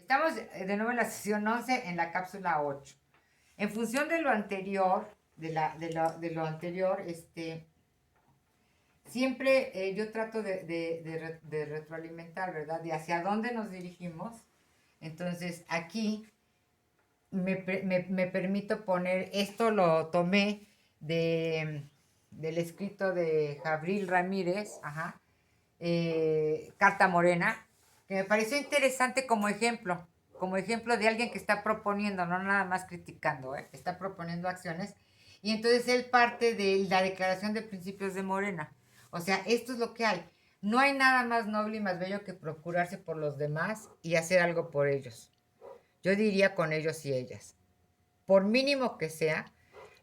Estamos de nuevo en la sesión 11 en la cápsula 8. En función de lo anterior, de lo anterior, siempre yo trato de retroalimentar, ¿verdad? De hacia dónde nos dirigimos. Entonces, aquí me permito poner, esto lo tomé del escrito de Jabril Ramírez, ajá, Carta Morena, que me pareció interesante como ejemplo de alguien que está proponiendo, no nada más criticando, está proponiendo acciones. Y entonces él parte de la Declaración de Principios de Morena. O sea, esto es lo que hay. No hay nada más noble y más bello que procurarse por los demás y hacer algo por ellos. Yo diría con ellos y ellas. Por mínimo que sea,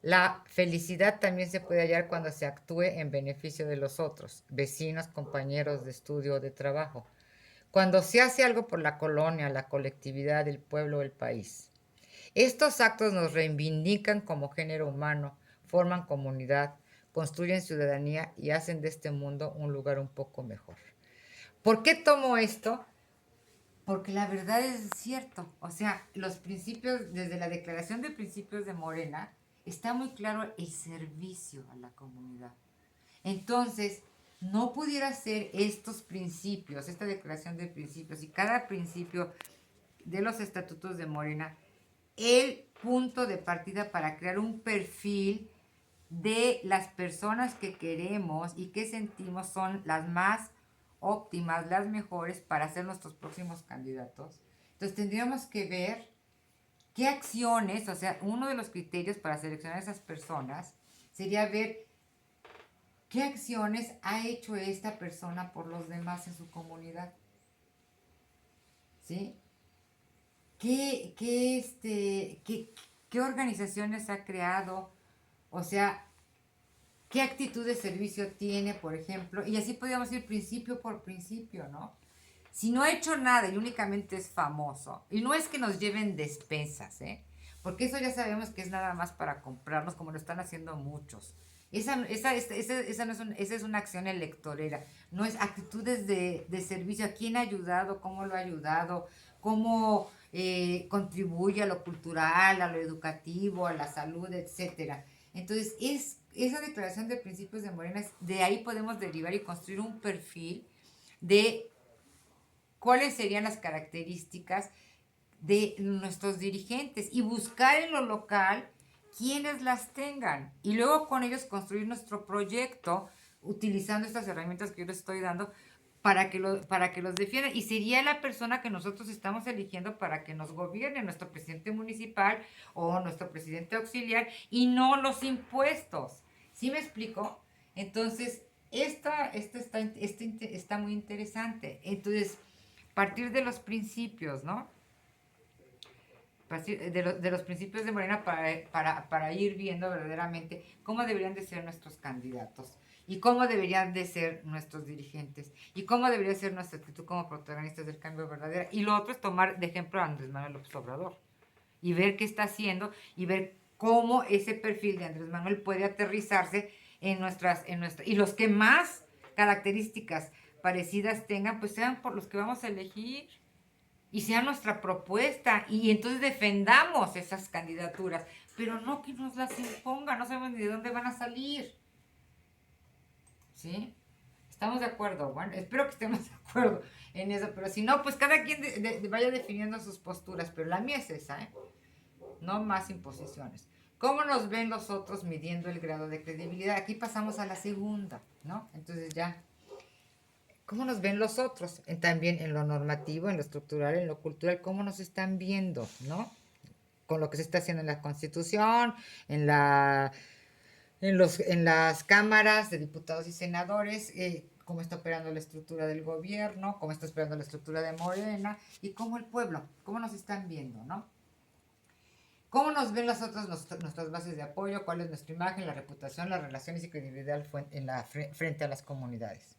la felicidad también se puede hallar cuando se actúe en beneficio de los otros, vecinos, compañeros de estudio o de trabajo. Cuando se hace algo por la colonia, la colectividad, el pueblo o el país. Estos actos nos reivindican como género humano, forman comunidad, construyen ciudadanía y hacen de este mundo un lugar un poco mejor. ¿Por qué tomo esto? Porque la verdad es cierto. O sea, los principios, desde la Declaración de Principios de Morena, está muy claro el servicio a la comunidad. Entonces, no pudiera ser estos principios, esta declaración de principios y cada principio de los estatutos de Morena, el punto de partida para crear un perfil de las personas que queremos y que sentimos son las más óptimas, las mejores para ser nuestros próximos candidatos. Entonces tendríamos que ver qué acciones, o sea, uno de los criterios para seleccionar a esas personas sería ver qué acciones ha hecho esta persona por los demás en su comunidad. ¿Sí? ¿Qué organizaciones ha creado? O sea, qué actitud de servicio tiene, por ejemplo, y así podríamos ir principio por principio, ¿no? Si no ha hecho nada y únicamente es famoso, y no es que nos lleven despensas, ¿eh? Porque eso ya sabemos que es nada más para comprarnos, como lo están haciendo muchos. Esa no es esa es una acción electorera, no es actitudes de servicio, a quién ha ayudado, cómo lo ha ayudado, cómo contribuye a lo cultural, a lo educativo, a la salud, etcétera. Entonces, esa declaración de principios de Morena, de ahí podemos derivar y construir un perfil de cuáles serían las características de nuestros dirigentes y buscar en lo local quienes las tengan y luego con ellos construir nuestro proyecto utilizando estas herramientas que yo les estoy dando para que los defiendan. Y sería la persona que nosotros estamos eligiendo para que nos gobierne, nuestro presidente municipal o nuestro presidente auxiliar, y no los impuestos. ¿Sí me explico? Entonces, está muy interesante. Entonces, partir de los principios, ¿no? De los principios de Morena para ir viendo verdaderamente cómo deberían de ser nuestros candidatos y cómo deberían de ser nuestros dirigentes y cómo debería ser nuestra actitud como protagonistas del cambio verdadero. Y lo otro es tomar de ejemplo a Andrés Manuel López Obrador y ver qué está haciendo y ver cómo ese perfil de Andrés Manuel puede aterrizarse y los que más características parecidas tengan, pues sean por los que vamos a elegir y sea nuestra propuesta y entonces defendamos esas candidaturas, pero no que nos las impongan, no sabemos ni de dónde van a salir. ¿Sí? ¿Estamos de acuerdo? Bueno, espero que estemos de acuerdo en eso, pero si no, pues cada quien vaya definiendo sus posturas, pero la mía es esa, ¿eh? No más imposiciones. ¿Cómo nos ven los otros midiendo el grado de credibilidad? Aquí pasamos a la segunda, ¿no? Entonces ya, ¿cómo nos ven los otros? También en lo normativo, en lo estructural, en lo cultural, ¿cómo nos están viendo, ¿no? Con lo que se está haciendo en la Constitución, en en las cámaras de diputados y senadores, cómo está operando la estructura del gobierno, cómo está operando la estructura de Morena y cómo el pueblo, cómo nos están viendo, ¿no? ¿Cómo nos ven las otras nuestras bases de apoyo? ¿Cuál es nuestra imagen, la reputación, las relaciones y credibilidad frente a las comunidades?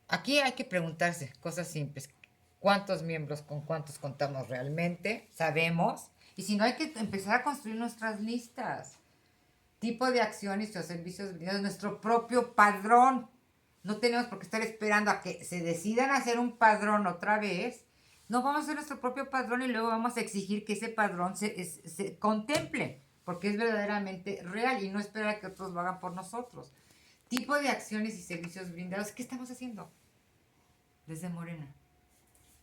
Aquí hay que preguntarse cosas simples. ¿Cuántos miembros con cuántos contamos realmente? ¿Sabemos? Y si no, hay que empezar a construir nuestras listas. Tipo de acciones o servicios brindados, nuestro propio padrón. No tenemos por qué estar esperando a que se decidan hacer un padrón otra vez. No vamos a hacer nuestro propio padrón y luego vamos a exigir que ese padrón se contemple, porque es verdaderamente real y no esperar a que otros lo hagan por nosotros. Tipo de acciones y servicios brindados, ¿qué estamos haciendo? Desde Morena.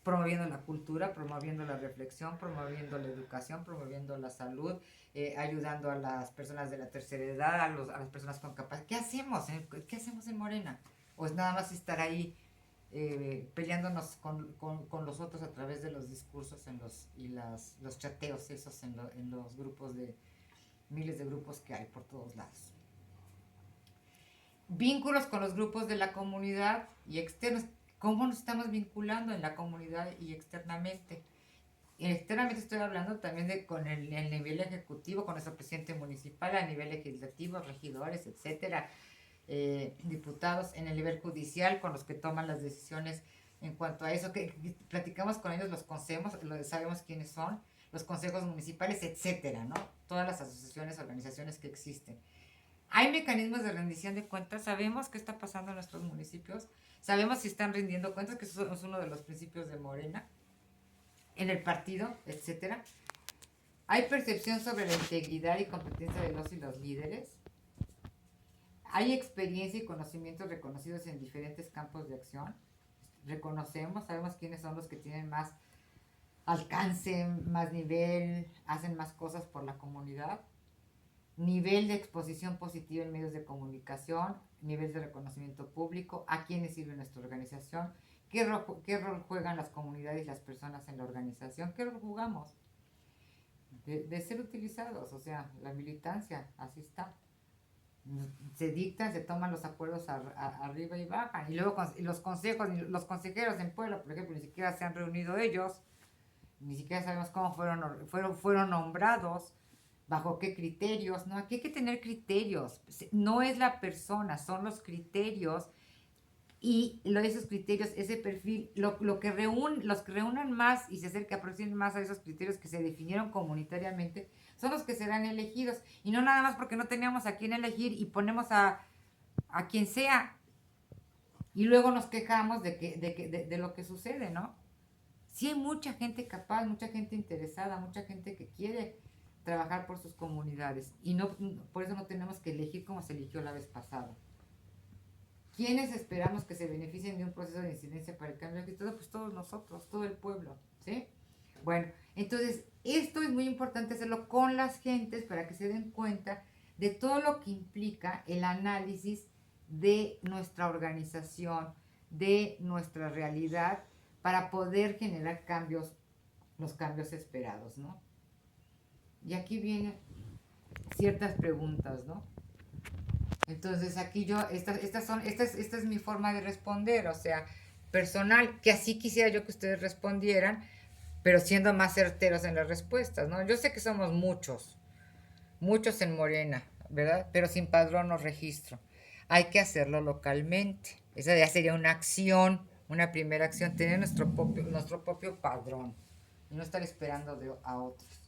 Promoviendo la cultura, promoviendo la reflexión, promoviendo la educación, promoviendo la salud, ayudando a las personas de la tercera edad, a las personas con capacidad. ¿Qué hacemos? ¿Qué hacemos en Morena? ¿O es nada más estar ahí peleándonos con los otros a través de los discursos los chateos esos en los grupos de miles de grupos que hay por todos lados? Vínculos con los grupos de la comunidad y externos. ¿Cómo nos estamos vinculando en la comunidad y externamente? Externamente estoy hablando también con el nivel ejecutivo, con nuestro presidente municipal, a nivel legislativo, regidores, etcétera, diputados, en el nivel judicial, con los que toman las decisiones en cuanto a eso, que platicamos con ellos, los consejos, sabemos quiénes son, los consejos municipales, etcétera, ¿no? Todas las asociaciones, organizaciones que existen. Hay mecanismos de rendición de cuentas, sabemos qué está pasando en nuestros municipios, sabemos si están rindiendo cuentas, que eso es uno de los principios de Morena, en el partido, etcétera. Hay percepción sobre la integridad y competencia de los y los líderes. Hay experiencia y conocimientos reconocidos en diferentes campos de acción. Reconocemos, sabemos quiénes son los que tienen más alcance, más nivel, hacen más cosas por la comunidad. Nivel de exposición positiva en medios de comunicación, nivel de reconocimiento público, a quiénes sirve nuestra organización, qué rol juegan las comunidades y las personas en la organización, qué rol jugamos de ser utilizados, o sea, la militancia, así está. Se dictan, se toman los acuerdos arriba y bajan, y luego los consejos, los consejeros en Puebla, por ejemplo, ni siquiera se han reunido ellos, ni siquiera sabemos cómo fueron nombrados, bajo qué criterios. No, aquí hay que tener criterios, no es la persona, son los criterios, y esos criterios, ese perfil, los que reúnan más y se aproximen más a esos criterios que se definieron comunitariamente, son los que serán elegidos, y no nada más porque no teníamos a quién elegir y ponemos a quien sea, y luego nos quejamos de lo que sucede, ¿no? Sí hay mucha gente capaz, mucha gente interesada, mucha gente que quiere trabajar por sus comunidades, y no, por eso no tenemos que elegir como se eligió la vez pasada. ¿Quiénes esperamos que se beneficien de un proceso de incidencia para el cambio de actitud? Pues todos nosotros, todo el pueblo, ¿sí? Bueno, entonces esto es muy importante hacerlo con las gentes para que se den cuenta de todo lo que implica el análisis de nuestra organización, de nuestra realidad, para poder generar cambios, los cambios esperados, ¿no? Y aquí vienen ciertas preguntas, ¿no? Entonces aquí esta es mi forma de responder, o sea, personal, que así quisiera yo que ustedes respondieran, pero siendo más certeros en las respuestas, ¿no? Yo sé que somos muchos en Morena, ¿verdad? Pero sin padrón o registro. Hay que hacerlo localmente. Esa ya sería una acción, una primera acción, tener nuestro propio padrón y no estar esperando a otros.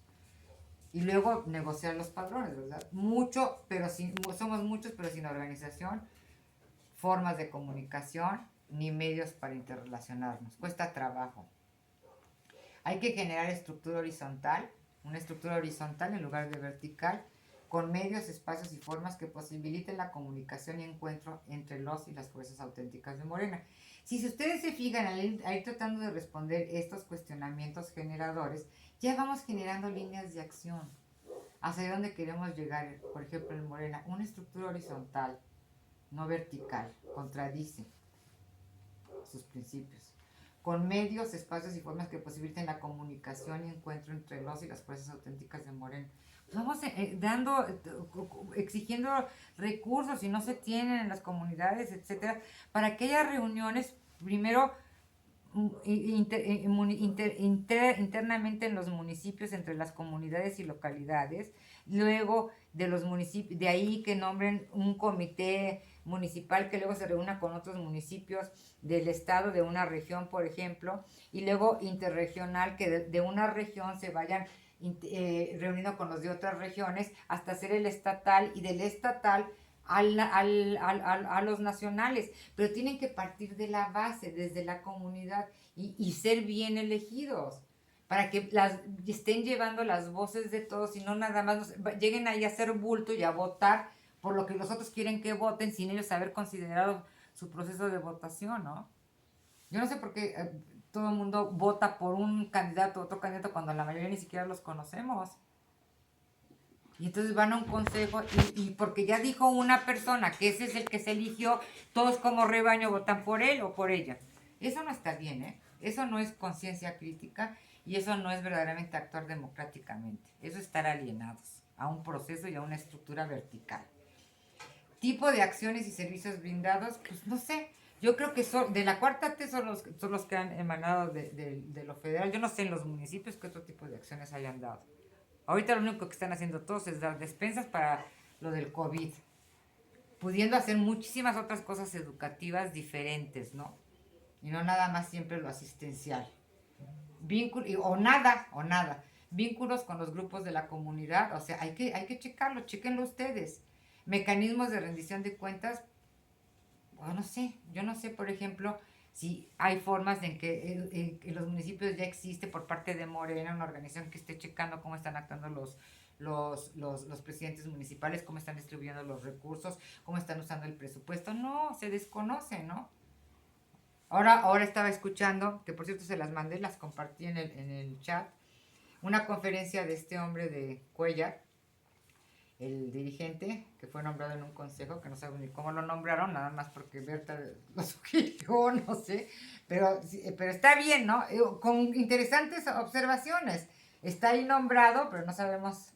Y luego negociar los padrones, ¿verdad? Somos muchos, pero sin organización, formas de comunicación, ni medios para interrelacionarnos. Cuesta trabajo. Hay que generar una estructura horizontal en lugar de vertical, con medios, espacios y formas que posibiliten la comunicación y encuentro entre los y las fuerzas auténticas de Morena. Si ustedes se fijan al ir tratando de responder estos cuestionamientos generadores, ya vamos generando líneas de acción. ¿Hacia dónde queremos llegar? Por ejemplo, en Morena, una estructura horizontal, no vertical, contradice sus principios. Con medios, espacios y formas que posibiliten la comunicación y encuentro entre los y las fuerzas auténticas de Morena. Pues vamos exigiendo recursos y no se tienen en las comunidades, etcétera, para que haya reuniones, primero internamente en los municipios, entre las comunidades y localidades, luego de los municipios, de ahí que nombren un comité municipal que luego se reúna con otros municipios del estado, de una región, por ejemplo, y luego interregional, que de una región se vayan reuniendo con los de otras regiones hasta hacer el estatal, y del estatal a los nacionales, pero tienen que partir de la base, desde la comunidad, y ser bien elegidos, para que estén llevando las voces de todos y no nada más lleguen ahí a hacer bulto y a votar por lo que los otros quieren que voten sin ellos haber considerado su proceso de votación, ¿no? Yo no sé por qué todo el mundo vota por un candidato o otro candidato cuando la mayoría ni siquiera los conocemos. Y entonces van a un consejo y porque ya dijo una persona que ese es el que se eligió, todos como rebaño votan por él o por ella. Eso no está bien, ¿eh? Eso no es conciencia crítica y eso no es verdaderamente actuar democráticamente. Eso es estar alienados a un proceso y a una estructura vertical. Tipo de acciones y servicios brindados, pues no sé. Yo creo que de la cuarta T son los que han emanado de lo federal. Yo no sé en los municipios qué otro tipo de acciones hayan dado. Ahorita lo único que están haciendo todos es dar despensas para lo del COVID, pudiendo hacer muchísimas otras cosas educativas diferentes, ¿no? Y no nada más siempre lo asistencial. O nada, o nada. Vínculos con los grupos de la comunidad, o sea, hay que checarlo, chequenlo ustedes. Mecanismos de rendición de cuentas, bueno, no sé, yo no sé, por ejemplo, si hay formas en que en los municipios ya existe por parte de Morena una organización que esté checando cómo están actuando los presidentes municipales, cómo están distribuyendo los recursos, cómo están usando el presupuesto. No, se desconoce, ¿no? Ahora estaba escuchando, que por cierto se las mandé, las compartí en el chat, una conferencia de este hombre de Cuellar, el dirigente que fue nombrado en un consejo, que no sabe ni cómo lo nombraron, nada más porque Berta lo sugirió, no sé, pero está bien, ¿no? Con interesantes observaciones. Está ahí nombrado, pero no sabemos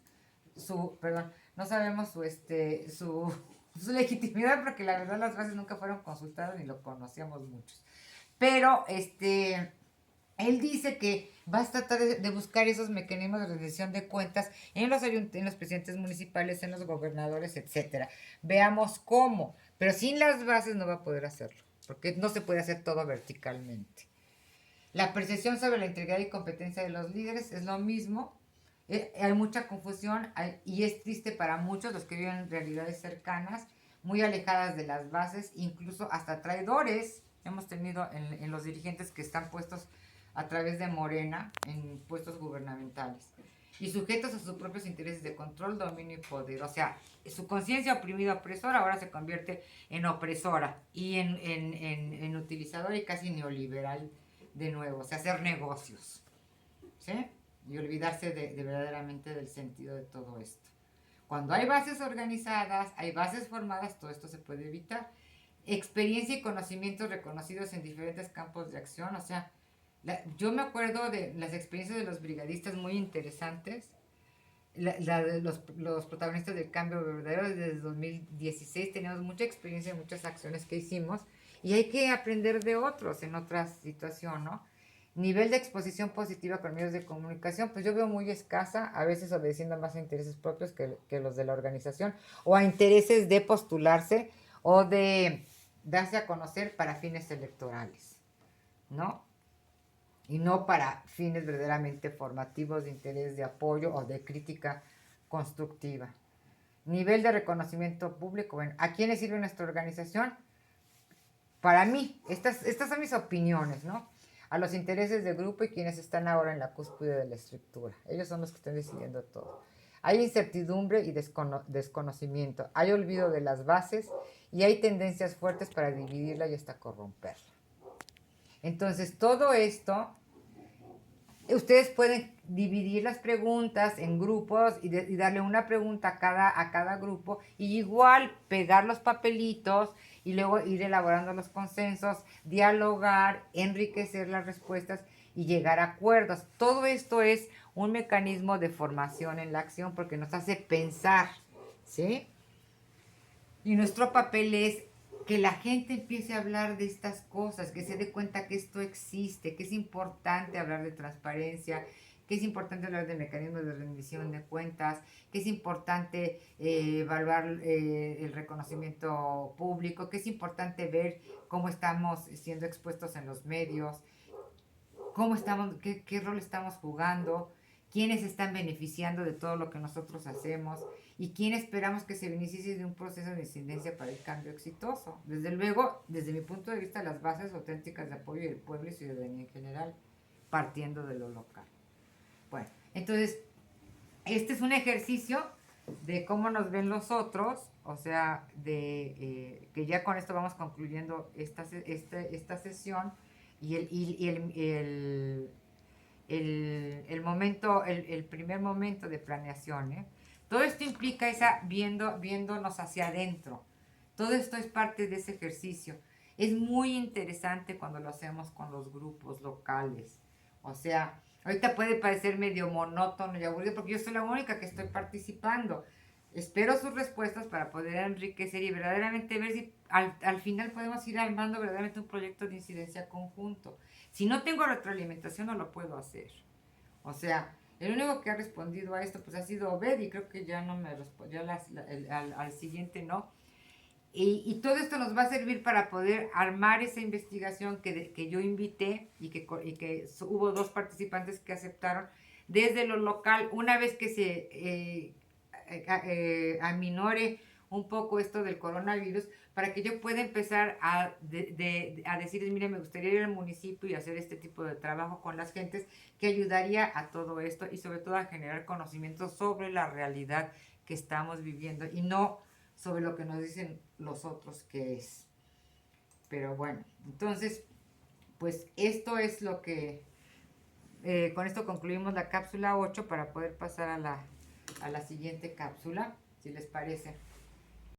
no sabemos su legitimidad, porque la verdad las bases nunca fueron consultadas ni lo conocíamos muchos. Pero él dice que vas a tratar de buscar esos mecanismos de rendición de cuentas en en los presidentes municipales, en los gobernadores, etcétera. Veamos cómo, pero sin las bases no va a poder hacerlo, porque no se puede hacer todo verticalmente. La percepción sobre la integridad y competencia de los líderes es lo mismo. Hay mucha confusión y es triste para muchos los que viven en realidades cercanas, muy alejadas de las bases, incluso hasta traidores hemos tenido en los dirigentes que están puestos a través de Morena en puestos gubernamentales y sujetos a sus propios intereses de control, dominio y poder. O sea, su conciencia oprimida opresora ahora se convierte en opresora y en utilizadora y casi neoliberal de nuevo, o sea, hacer negocios, ¿sí? Y olvidarse de verdaderamente del sentido de todo esto. Cuando hay bases organizadas, hay bases formadas, todo esto se puede evitar. Experiencia y conocimientos reconocidos en diferentes campos de acción, o sea, yo me acuerdo de las experiencias de los brigadistas muy interesantes, de los protagonistas del cambio verdadero. Desde 2016 teníamos mucha experiencia en muchas acciones que hicimos y hay que aprender de otros en otras situaciones, ¿no? Nivel de exposición positiva con medios de comunicación, pues yo veo muy escasa, a veces obedeciendo más a intereses propios que los de la organización, o a intereses de postularse o de darse a conocer para fines electorales, ¿no? Y no para fines verdaderamente formativos de interés, de apoyo o de crítica constructiva. Nivel de reconocimiento público. Bueno, ¿a quiénes sirve nuestra organización? Para mí, estas son mis opiniones, ¿no? A los intereses del grupo y quienes están ahora en la cúspide de la estructura. Ellos son los que están decidiendo todo. Hay incertidumbre y desconocimiento. Hay olvido de las bases y hay tendencias fuertes para dividirla y hasta corromperla. Entonces, todo esto, ustedes pueden dividir las preguntas en grupos y darle una pregunta a cada grupo y igual pegar los papelitos y luego ir elaborando los consensos, dialogar, enriquecer las respuestas y llegar a acuerdos. Todo esto es un mecanismo de formación en la acción porque nos hace pensar, ¿sí? Y nuestro papel es que la gente empiece a hablar de estas cosas, que se dé cuenta que esto existe, que es importante hablar de transparencia, que es importante hablar de mecanismos de rendición de cuentas, que es importante evaluar el reconocimiento público, que es importante ver cómo estamos siendo expuestos en los medios, qué rol estamos jugando, quiénes están beneficiando de todo lo que nosotros hacemos y quién esperamos que se beneficie de un proceso de incidencia para el cambio exitoso. Desde luego, desde mi punto de vista, las bases auténticas de apoyo del pueblo y ciudadanía en general, partiendo de lo local. Bueno, entonces, este es un ejercicio de cómo nos ven los otros, o sea, que ya con esto vamos concluyendo esta sesión y el primer momento de planeación. Todo esto implica viéndonos hacia adentro. Todo esto es parte de ese ejercicio. Es muy interesante cuando lo hacemos con los grupos locales. O sea, ahorita puede parecer medio monótono y aburrido porque yo soy la única que estoy participando. Espero sus respuestas para poder enriquecer y verdaderamente ver si al final podemos ir armando verdaderamente un proyecto de incidencia conjunto. Si no tengo retroalimentación no lo puedo hacer. O sea, el único que ha respondido a esto pues ha sido Obed y creo que ya no me respondió al siguiente no. Y todo esto nos va a servir para poder armar esa investigación que yo invité y que hubo 2 participantes que aceptaron desde lo local. Una vez que se aminore un poco esto del coronavirus, para que yo pueda empezar a decirles, mire, me gustaría ir al municipio y hacer este tipo de trabajo con las gentes, que ayudaría a todo esto y sobre todo a generar conocimiento sobre la realidad que estamos viviendo y no sobre lo que nos dicen los otros que es. Pero bueno, entonces, pues esto es lo que, con esto concluimos la cápsula 8 para poder pasar a la siguiente cápsula, si les parece.